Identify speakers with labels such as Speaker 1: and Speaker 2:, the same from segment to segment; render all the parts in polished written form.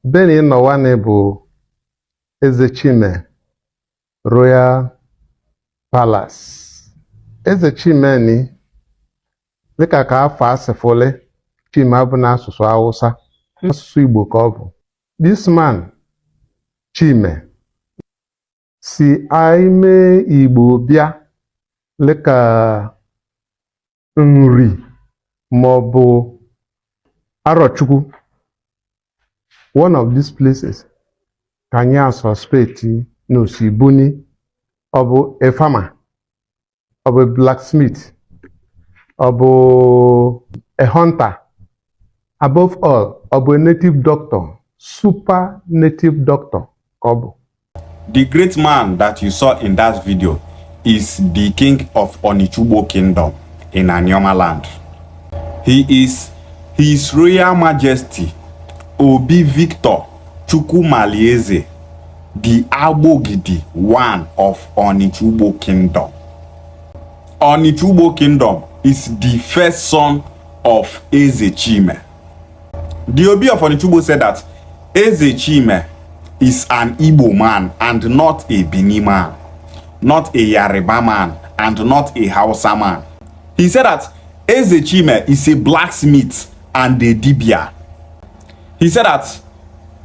Speaker 1: Benin nọwanị bụ Ezechime Royal Palace. Ezechime ni dịka ka afọ asịfụlị Chima bụ n'asụsụ Hausa, asụsụ Igbo ka ọ bụ. This man Chime si ime Igbo bịa dịka nri maọbụ Arochukwu. One of these places ka anyị suspect no si Bini, ọ bụ a farmer, ọ bụ a blacksmith, ọ bụ a hunter, above all ọ bụ a native doctor, super native doctor ka ọ bụ.
Speaker 2: The great man that you saw in that video is the king of Onichubo kingdom in Anioma land. He is His Royal Majesty Obi Victor Chukwumalieze, the Agbogidi one of Onichubo kingdom. Onichubo kingdom is the first son of Ezechime. The Obi of Onichubo said that Ezechime is an Igbo man and not a Bini man, not a Yoruba man and not a Hausa man. He said that Ezechime is a blacksmith and a dibia. He said that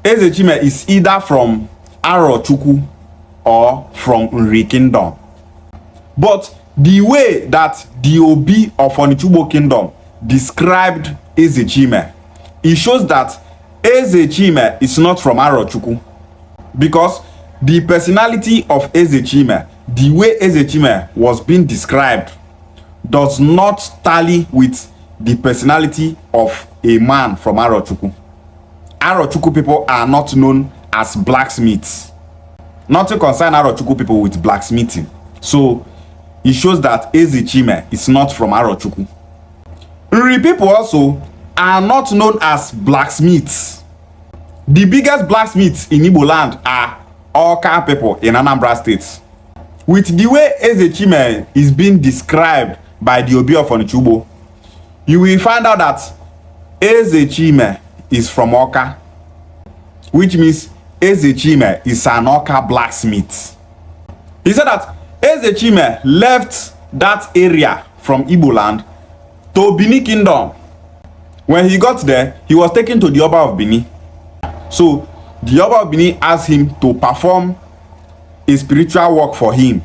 Speaker 2: Ezechime is either from Arochukwu or from Nri kingdom. But the way that the Obi of Onichubo kingdom described Ezechime, it shows that Ezechime is not from Arochukwu, because the personality of Ezechime, the way Ezechime was being described, does not tally with the personality of a man from Arochukwu. Arochukwu people are not known as blacksmiths. Not to concern Arochukwu people with blacksmithing. So it shows that Ezechime is not from Arochukwu. Nri people also are not known as blacksmiths. The biggest blacksmiths in Igbo land are Oka people in Anambra State. With the way Ezechime is being described by the Obi of Onichubo, you will find out that Ezechime is from Oka, which means Ezechime is an Oka blacksmith. He said that Ezechime left that area from Igbo land to Bini kingdom. When he got there, he was taken to the Oba of Bini. So the Oba of Bini asked him to perform a spiritual work for him.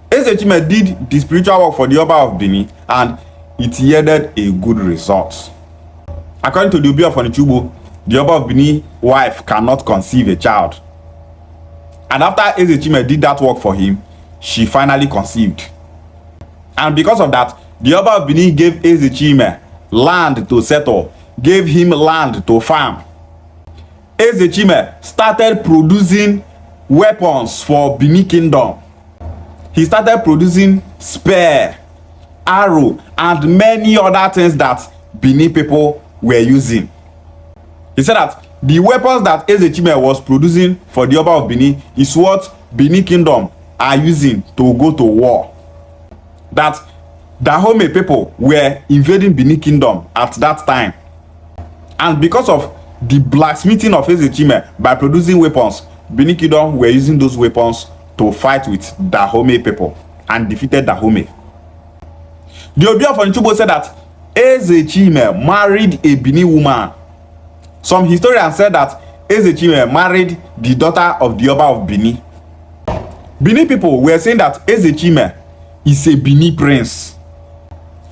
Speaker 2: Ezechime did the spiritual work for the Oba of Bini and it yielded a good result. According to the Obi of Onichubo, the Oba of Bini wife cannot conceive a child. And after Ezechime did that work for him, she finally conceived. And because of that, the Oba of Bini gave Ezechime land to settle, gave him land to farm. Ezechime started producing weapons for Bini kingdom. He started producing spear, arrow, and many other things that Bini people were using. He said that the weapons that Ezechime was producing for the Oba of Bini is what Bini kingdom are using to go to war. That Dahomey people were invading Bini kingdom at that time. And because of the blacksmithing of Ezechime by producing weapons, Bini kingdom were using those weapons to fight with Dahomey people and defeated Dahomey. The Obi of Onichubo said that Ezechime married a Bini woman. Some historians said that Ezechime married the daughter of the Oba of Bini. Bini people were saying that Ezechime is a Bini prince.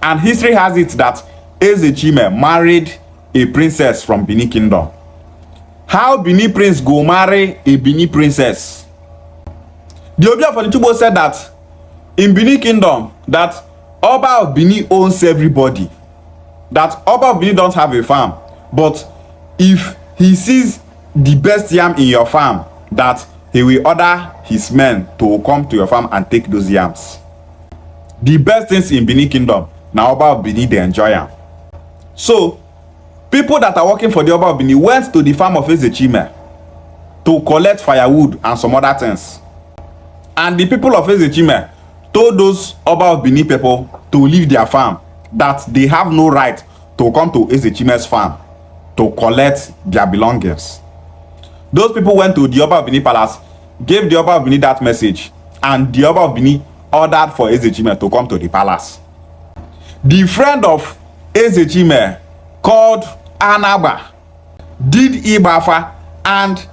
Speaker 2: And history has it that Ezechime married a princess from Bini kingdom. How Bini prince go marry a Bini princess? The Obi of Onichubo said that in Bini kingdom, that Oba of Bini owns everybody. That Oba of Bini don't have a farm, but if he sees the best yam in your farm, that he will order his men to come to your farm and take those yams. The best things in Bini kingdom, now Oba of Bini they enjoy them. So people that are working for the Oba of Bini went to the farm of Ezechime to collect firewood and some other things. And the people of Ezechime told those Oba of Bini people to leave their farm, that they have no right to come to Ezechime's farm to collect their belongings. Those people went to the Oba of Bini palace, gave the Oba of Bini that message, and the Oba of Bini ordered for Ezechime to come to the palace. The friend of Ezechime, called Anaba, did Ibafa, and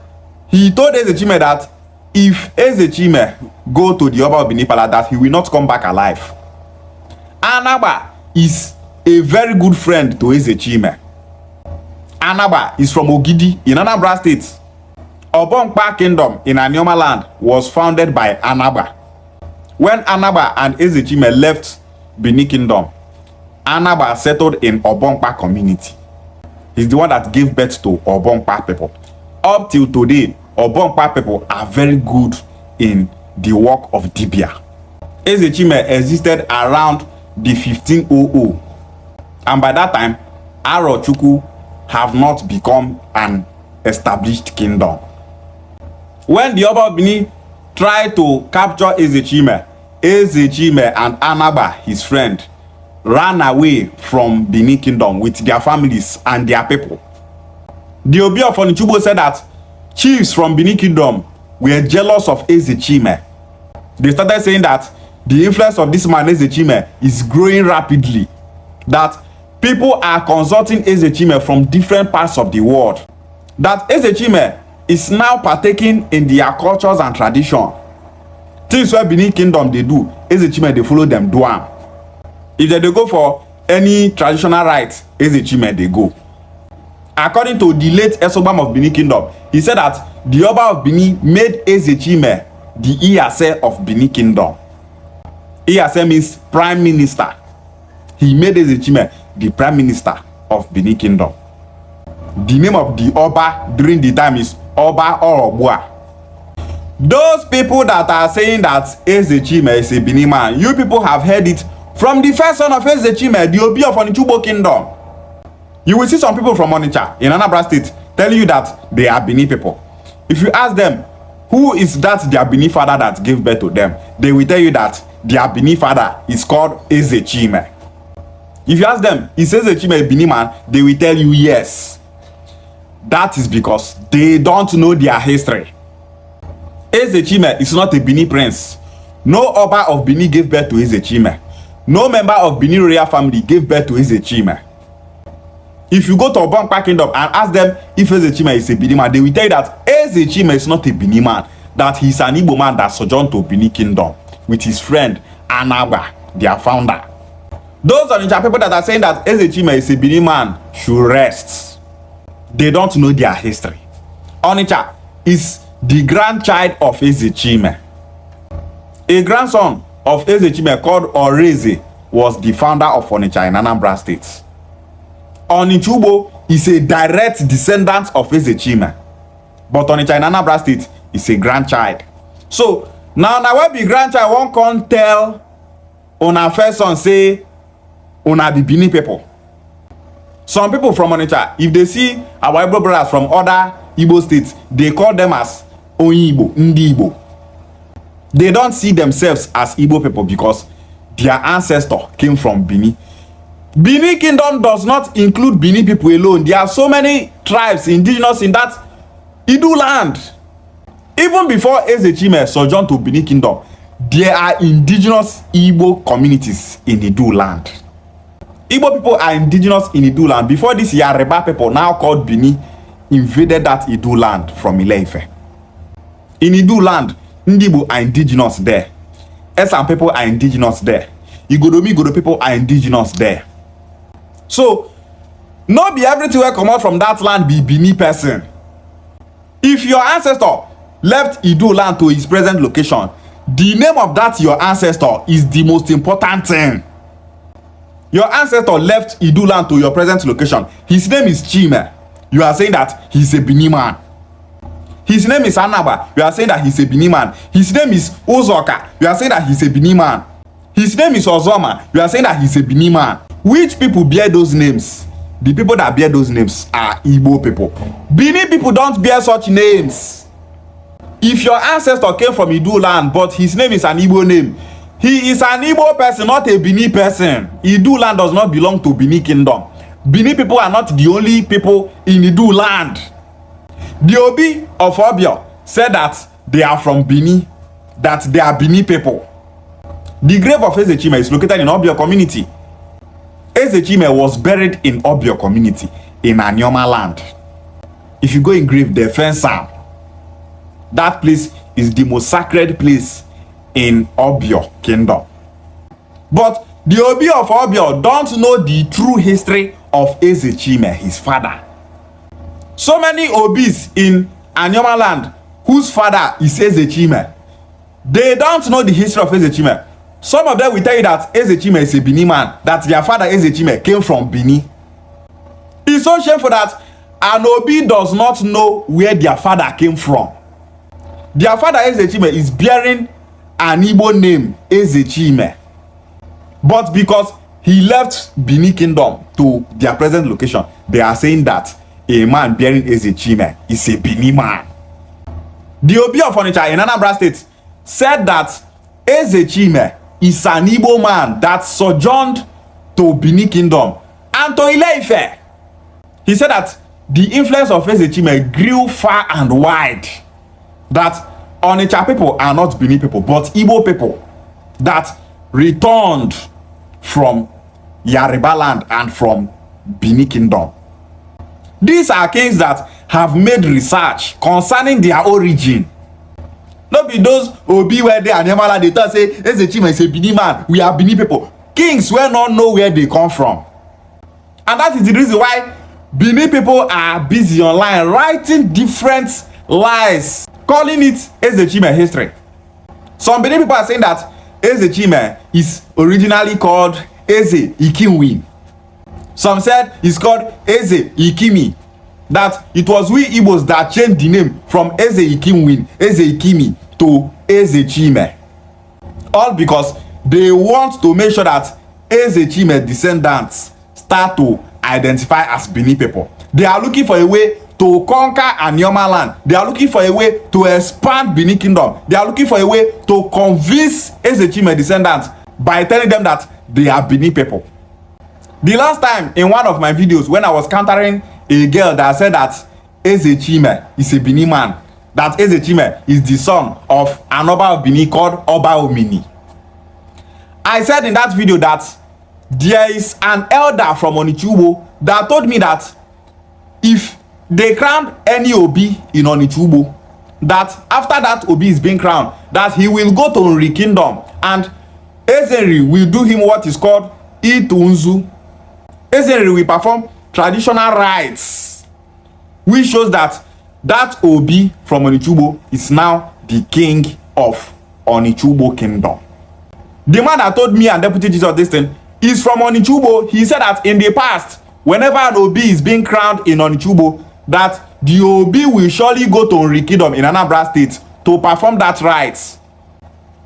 Speaker 2: he told Ezechime that if Ezechime go to the Oba of Bini palace, that he will not come back alive. Anaba is a very good friend to Ezechime. Anaba is from Ogidi in Anambra State. Obonkpa Kingdom in Anioma land was founded by Anaba. When Anaba and Ezechime left Bini Kingdom, Anaba settled in Obonkpa community. He's the one that gave birth to Obonkpa people. Up till today, Obonkpa people are very good in the work of Dibia. Ezechime existed around the 1500, and by that time, Arochukwu have not become an established kingdom. When the Oba of Bini tried to capture Ezechime, Ezechime and Anaba, his friend, ran away from Bini Kingdom with their families and their people. The Obi of Onichubo said that chiefs from Bini Kingdom were jealous of Ezechime. They started saying that the influence of this man Ezechime is growing rapidly, that people are consulting Ezechime from different parts of the world, that Ezechime is now partaking in their cultures and tradition. Things where Benin Kingdom they do, Ezechime they follow them do am. If they go for any traditional rites, Ezechime they go. According to the late Esobam of Benin Kingdom, he said that the Oba of Bini made Ezechime the Iyase of Benin Kingdom. Iyase means prime minister. He made Ezechime the prime minister of Benin Kingdom. The name of the Oba during the time is Oba Orobua. Those people that are saying that Ezechime is a Benin man, you people have heard it from the first son of Ezechime, the Obi of Onichubo Kingdom. You will see some people from Onitsha in Anambra State telling you that they are Benin people. If you ask them, who is that their Benin father that gave birth to them, they will tell you that their Benin father is called Ezechime. If you ask them, is Ezechime a Benin man, they will tell you yes. That is because they don't know their history. Ezechime is not a Benin prince. No Oba of Bini gave birth to Ezechime. No member of Benin royal family gave birth to Ezechime. If you go to Obonkpa Kingdom and ask them if Ezechime is a Benin man, they will tell you that Ezechime is not a Benin man, that he's an Igbo man that sojourned to Benin Kingdom with his friend Anaba, their founder. Those Onitsha people that are saying that Ezechime is a Benin man should rest. They don't know their history. Onitsha is the grandchild of Ezechime. A grandson of Ezechime called Oreze was the founder of Onitsha in Anambra State. Onichubo is a direct descendant of Ezechime, but Onitsha in Anambra State is a grandchild. So now when be grandchild won't come tell una first son say una be Benin people. Some people from Onitsha, if they see our Igbo brothers from other Igbo states, they call them as Onyibo, Ndi Igbo. They don't see themselves as Igbo people because their ancestor came from Bini. Bini Kingdom does not include Bini people alone. There are so many tribes indigenous in that Idu land. Even before Ezechime sojourned to Bini Kingdom, there are indigenous Igbo communities in Idu land. Igbo people are indigenous in Idu land. Before this, Yoruba people, now called Bini, invaded that Idu land from Ile-Ife. In Idu land, Ndibo are indigenous there. Esan people are indigenous there. Igodo people are indigenous there. So, no be everything will come out from that land be Bini person. If your ancestor left Idu land to his present location, the name of that your ancestor is the most important thing. Your ancestor left Idu land to your present location. His name is Chima. You are saying that he's a Bini man. His name is Anaba. You are saying that he's a Bini man. His name is Uzoka. You are saying that he's a Bini man. His name is Ozoma. You are saying that he's a Bini man. Which people bear those names? The people that bear those names are Igbo people. Bini people don't bear such names. If your ancestor came from Idu land, but his name is an Igbo name, he is an Igbo person, not a Bini person. Idu land does not belong to Bini Kingdom. Bini people are not the only people in Idu land. The Obi of Obio said that they are from Bini, that they are Bini people. The grave of Ezechime is located in Obio community. Ezechime was buried in Obio community in Anioma land. If you go in grave, they fence am. That place is the most sacred place in Obio kingdom. But the Obi of Obio don't know the true history of Ezechime, his father. So many Obis in Anioma land whose father is Ezechime, they don't know the history of Ezechime. Some of them will tell you that Ezechime is a Bini man, that their father Ezechime came from Bini. It's so shameful that an Obi does not know where their father came from. Their father Ezechime is bearing an Igbo name, Ezechime. But because he left Bini kingdom to their present location, they are saying that a man bearing Ezechime is a Bini man. The Obi of Onitsha in Anambra State said that Ezechime is an Igbo man that sojourned to Bini kingdom and to Ile-Ife. He said that the influence of Ezechime grew far and wide. That Onitsha people are not Bini people, but Igbo people that returned from Yoruba land and from Bini kingdom. These are kings that have made research concerning their origin. Not be those Obi where they are Anioma, they tell say Ezechime is a Bini man, we are Bini people. Kings will not know where they come from. And that is the reason why Bini people are busy online writing different lies, calling it Ezechime history. Some Bini people are saying that Ezechime is originally called Eze Ikinwin. Some said it's called Eze Ikimi. That it was we Igbos that changed the name from Eze Ikinwin, Eze Ikimi to Ezechime. All because they want to make sure that Ezechime descendants start to identify as Bini people. They are looking for a way to conquer Anioma land. They are looking for a way to expand Bini kingdom. They are looking for a way to convince Ezechime descendants by telling them that they are Bini people. The last time in one of my videos when I was countering a girl that said that Ezechime is a Bini man, that Ezechime is the son of an Oba of Bini called Oba Omini, I said in that video that there is an elder from Onichubo that told me that if they crown any Obi in Onichubo, that after that Obi is being crowned, that he will go to Nri kingdom and Ezenri will do him what is called Itunzu. Ezenri will perform traditional rites, which shows that that Obi from Onichubo is now the king of Onichubo kingdom. The man that told me and Deputy Jesus this thing is from Onichubo. He said that in the past, whenever an Obi is being crowned in Onichubo, that the Obi will surely go to Nri kingdom in Anambra State to perform that rites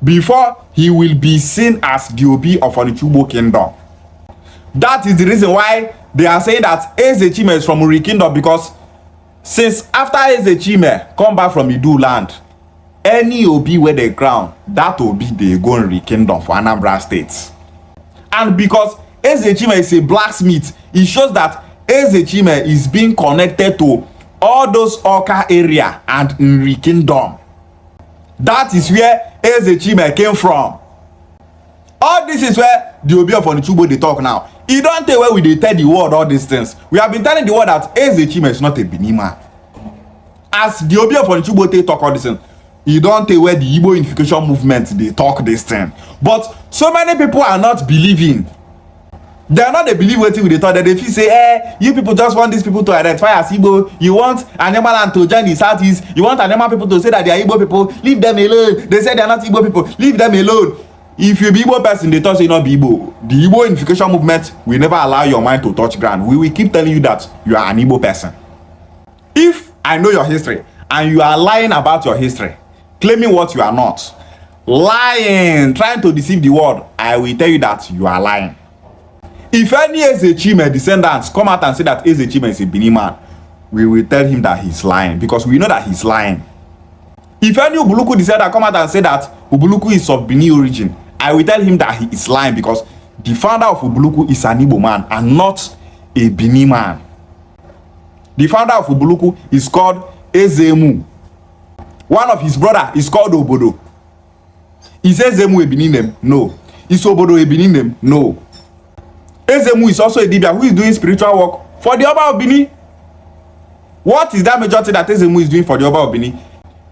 Speaker 2: before he will be seen as the Obi of Onichubo kingdom. That is the reason why they are saying that Ezechime is from Nri kingdom, because since after Ezechime come back from Idu land, any Obi where they crown, that Obi they go Nri kingdom for Anambra State. And because Ezechime is a blacksmith, it shows that Ezechime is being connected to all those Oka area and Nri kingdom. That is where Ezechime came from. All this is where the Obi of Onichubo they talk now. You don't tell where we they tell the world all these things. We have been telling the world that Ezechime is not a Bini man. As the Obi of Onichubo they talk all these things, you don't tell where the Igbo unification movement they talk this thing. But so many people are not believing. They are not they believe what they thought, that they feel say, you people just want these people to identify as Igbo. You want Anioma land to join the Southeast. You want Anioma people to say that they are Igbo people. Leave them alone. They say they are not Igbo people. Leave them alone. If you be Igbo person, they thought you not be Igbo. The Igbo unification movement will never allow your mind to touch ground. We will keep telling you that you are an Igbo person. If I know your history and you are lying about your history, claiming what you are not, lying, trying to deceive the world, I will tell you that you are lying. If any Ezechime descendants come out and say that Ezechime is a Bini man, we will tell him that he's lying, because we know that he's lying. If any Ubuluku descendant come out and say that Ubuluku is of Bini origin, I will tell him that he is lying, because the founder of Ubuluku is an Igbo man and not a Bini man. The founder of Ubuluku is called Ezemu. One of his brother is called Obodo. Is Ezemu a Benin name? No. Is Obodo a Benin name? No. Ezemu is also a Dibia who is doing spiritual work for the Oba of Bini. What is that major thing that Ezemu is doing for the Oba of Bini?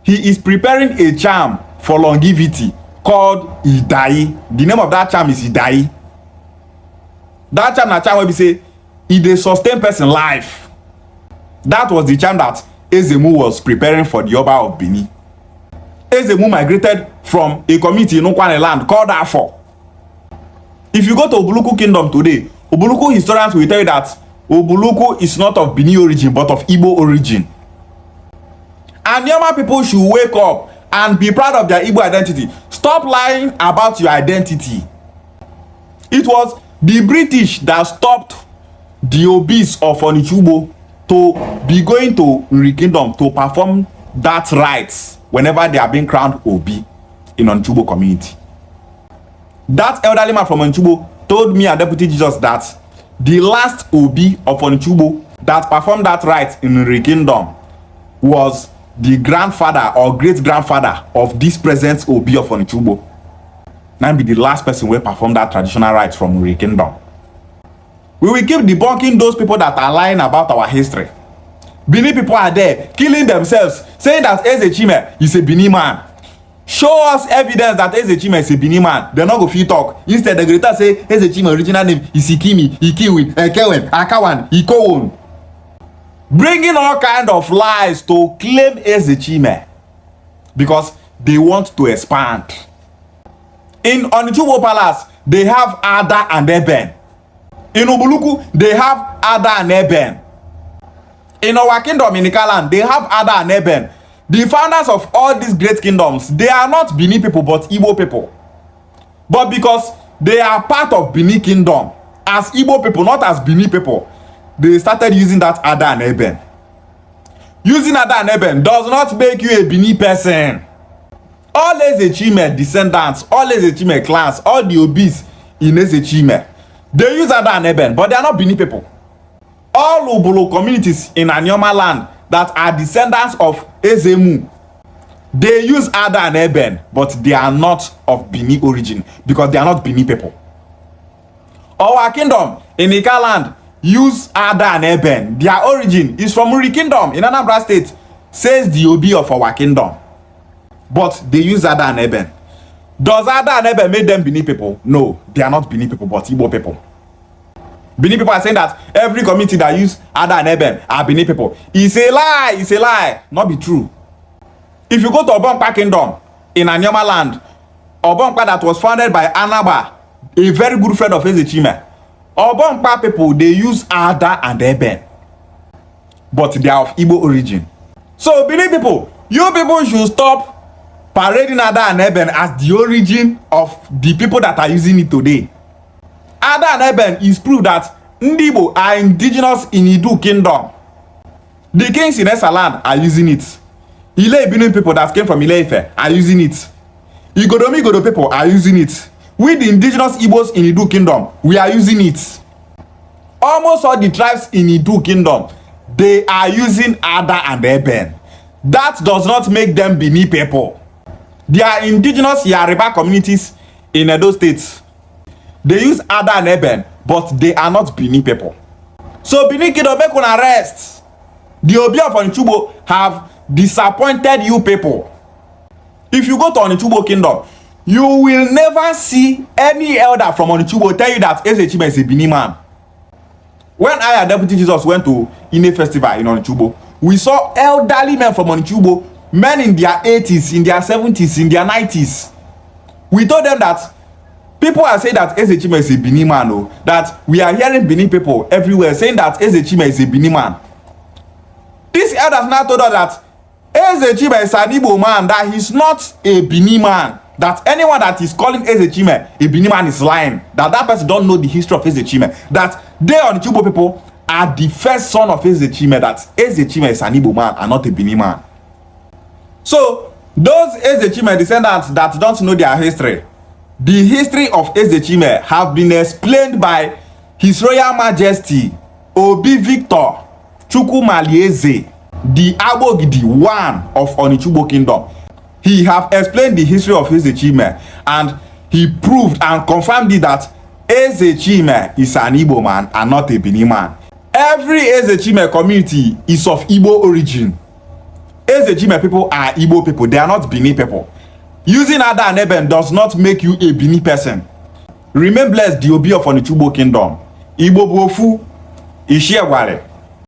Speaker 2: He is preparing a charm for longevity called Idai. The name of that charm is Idai. That charm na charm where we say it dey sustain person life. That was the charm that Ezemu was preparing for the Oba of Bini. Ezemu migrated from a community in Ukwane land called Afo. If you go to Obuluku Kingdom today, Obuluku historians will tell you that Obuluku is not of Bini origin but of Igbo origin. Anioma people should wake up and be proud of their Igbo identity. Stop lying about your identity. It was the British that stopped the Obis of Onichubo to be going to Nri Kingdom to perform that rites whenever they are being crowned Obi in Onichubo community. That elderly man from Onichubo told me and Deputy Jesus that the last Obi of Onichubo that performed that rite in Nri Kingdom was the grandfather or great-grandfather of this present Obi of Onichubo. Now be the last person who performed that traditional rite from Nri Kingdom. We will keep debunking those people that are lying about our history. Bini people are there killing themselves, saying that Ezechime is a Bini man. Show us evidence that Ezechime is a Bini man. They're not going to talk. Instead, the greater say Ezechime original name is Ikimi, Ikiwin, Ekewen, Akawan, Ikowon. Bringing all kind of lies to claim Ezechime because they want to expand. In Onichubo Palace, they have Ada and Eben. In Obuluku, they have Ada and Eben. In our kingdom in Ikaland, they have Ada and Eben. The founders of all these great kingdoms, they are not Bini people but Igbo people. But because they are part of Bini kingdom, as Igbo people, not as Bini people, they started using that Ada and Eben. Using Ada and Eben does not make you a Bini person. All Ezechime descendants, all Ezechime clans, all the Obis in Ezechime, they use Ada and Eben, but they are not Bini people. All Ubulu communities in Anioma land that are descendants of Ezemu, they use Ada and Eben, but they are not of Bini origin because they are not Bini people. Our kingdom in Ika land use Ada and Eben. Their origin is from Nri Kingdom in Anambra State, says the Obi of our kingdom. But they use Ada and Eben. Does Ada and Eben make them Bini people? No, they are not Bini people, but Igbo people. Bini people are saying that every community that use Ada and Eben are Bini people. It's a lie, it's a lie. Not be true. If you go to Obonkpa Kingdom in Anioma land, Obonkpa that was founded by Anaba, a very good friend of Ezechime, Obonkpa people, they use Ada and Eben, but they are of Igbo origin. So Bini people, you people should stop parading Ada and Eben as the origin of the people that are using it today. Ada and Eben is proof that Ndibo are indigenous in Idu kingdom. The kings in Esa land are using it. Ile Ibinu people that came from Ile-Ife are using it. Igodomi Igodo people are using it. We the indigenous Igbos in Idu kingdom, we are using it. Almost all the tribes in Idu kingdom, they are using Ada and Eben. That does not make them Bini people. They are indigenous Yoruba communities in Edo State. They use Ada and Eben, but they are not Bini people. So Bini kingdom make una rest. The Obi of Onichubo have disappointed you people. If you go to Onichubo kingdom, you will never see any elder from Onichubo tell you that Ezechime is a Bini man. When I and Deputy Jesus went to Ine festival in Onichubo, we saw elderly men from Onichubo, men in their 80s, in their 70s, in their 90s. We told them that people are saying that Ezechime is a Bini man, oh, that we are hearing Bini people everywhere saying that Ezechime is a Bini man. These elders now told us that Ezechime is an Igbo man, that he's not a Bini man. That anyone that is calling Ezechime a Bini man is lying. That person don't know the history of Ezechime. That they Onichubo people are the first son of Ezechime. That Ezechime is an Igbo man and not a Bini man. So those Ezechime descendants that don't know their history, the history of Ezechime have been explained by His Royal Majesty Obi Victor Chukwumalieze, the Agbogidi one of Onichubo kingdom. He have explained the history of Ezechime, and he proved and confirmed it that Ezechime is an Igbo man and not a Bini man. Every Ezechime community is of Igbo origin. Ezechime people are Igbo people, they are not Bini people. Using Ada and Eben does not make you a Bini person. Remain blessed, the Obi of Onichubo kingdom. Igbo Bofu, Ishiewale.